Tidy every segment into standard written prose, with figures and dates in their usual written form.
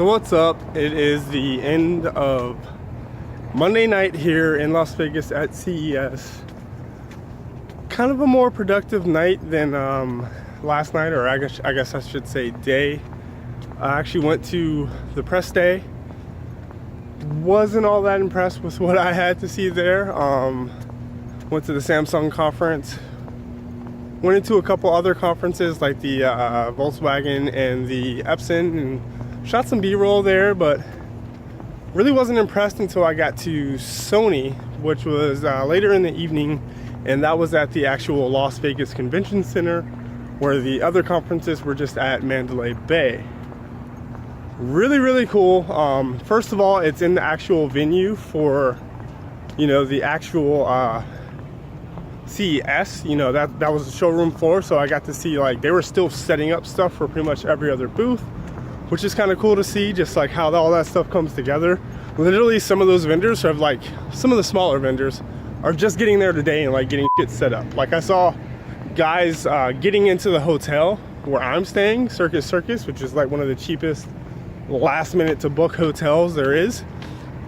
So what's up? It is the end of Monday night here in Las Vegas at CES. Kind of a more productive night than last night, or I guess I should say day. I actually went to the press day. Wasn't all that impressed with what I had to see there. Went to the Samsung conference. Went into a couple other conferences like the Volkswagen and the Epson and shot some B-roll there, but really wasn't impressed until I got to Sony, which was later in the evening, and that was at the actual Las Vegas Convention Center, where the other conferences were just at Mandalay Bay. Really cool. First of all, it's in the actual venue for, the actual CES. That was the showroom floor, so I got to see, like, they were still setting up stuff for pretty much every other booth, which is kind of cool to see, just like how all that stuff comes together. Literally, some of those vendors have, like, some of the smaller vendors are just getting there today and, like, getting shit set up. Like, I saw guys getting into the hotel where I'm staying, Circus, which is like one of the cheapest last minute to book hotels there is,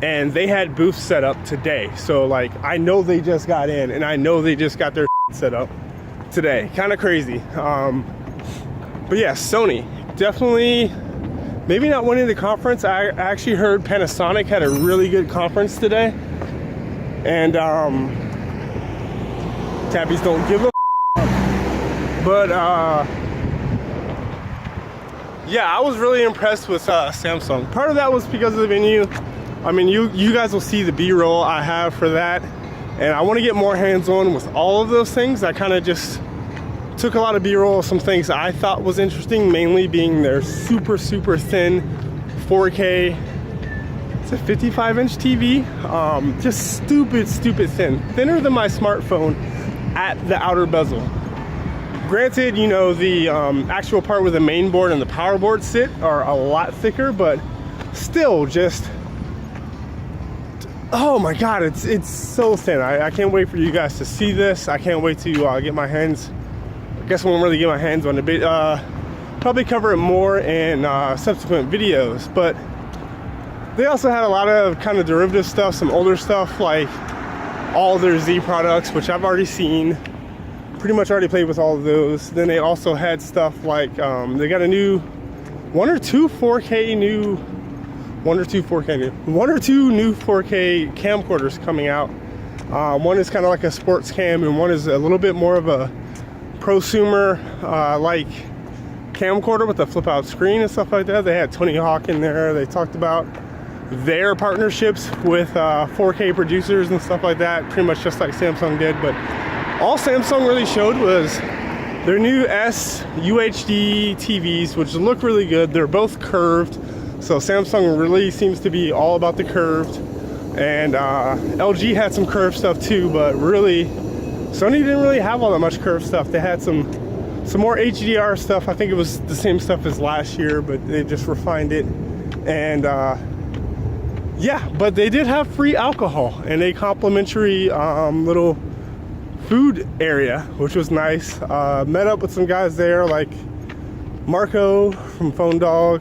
and they had booths set up today. So, like, I know they just got in, and I know they just got their set up today. Kind of crazy. But yeah, Sony definitely maybe not winning the conference. I actually heard Panasonic had a really good conference today, and tabbies don't give a but yeah, I was really impressed with Samsung. Part of that was because of the venue. I mean, you guys will see the B-roll I have for that, and I want to get more hands-on with all of those things. I kind of just took a lot of B-roll of some things I thought was interesting, mainly being their super thin 4K. It's a 55-inch TV. Just stupid thin, thinner than my smartphone at the outer bezel. Granted, the actual part where the main board and the power board sit are a lot thicker, but still just, oh my god, it's so thin. I can't wait for you guys to see this. I can't wait to get my hands, I guess I won't really get my hands on it, but probably cover it more in subsequent videos. But they also had a lot of kind of derivative stuff, some older stuff, like all their Z products, which I've already seen. Pretty much already played with all of those. Then they also had stuff like they got a new one or two new 4K camcorders coming out. One is kind of like a sports cam, and one is a little bit more of a prosumer like camcorder with a flip out screen and stuff like that. They had Tony Hawk in there. They talked about their partnerships with 4K producers and stuff like that, pretty much just like Samsung did. But all Samsung really showed was their new S UHD TVs, which look really good. They're both curved, so Samsung really seems to be all about the curved. And LG had some curved stuff too, but really Sony didn't really have all that much curved stuff. They had some more HDR stuff. I think it was the same stuff as last year, but they just refined it. And yeah, but they did have free alcohol and a complimentary little food area, which was nice. Met up with some guys there, like Marco from Phone Dog,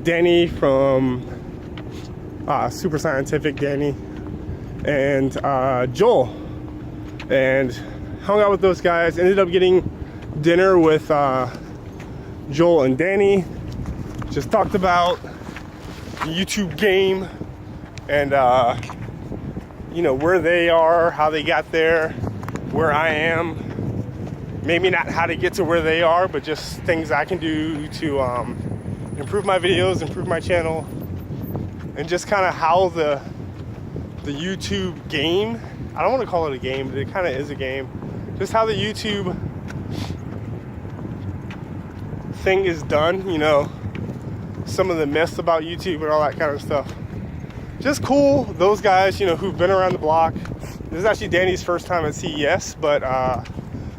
Danny from Super Scientific Danny, and Joel, and hung out with those guys. Ended up getting dinner with Joel and Danny. Just talked about the YouTube game and where they are, how they got there, where I am. Maybe not how to get to where they are, but just things I can do to improve my videos, improve my channel, and just kind of how the YouTube game, I don't want to call it a game, but it kind of is a game, just how the YouTube thing is done, some of the myths about YouTube and all that kind of stuff. Just cool. Those guys, who've been around the block. This is actually Danny's first time at CES, but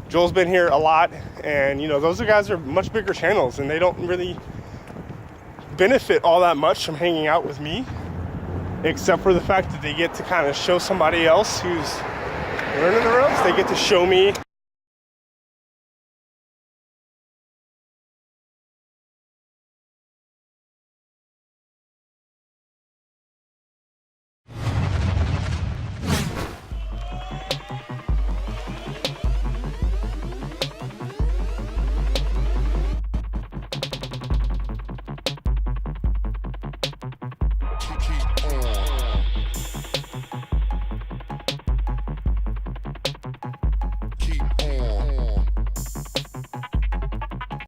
Joel's been here a lot, and those guys are much bigger channels, and they don't really benefit all that much from hanging out with me, except for the fact that they get to kind of show somebody else who's learning the ropes. They get to show me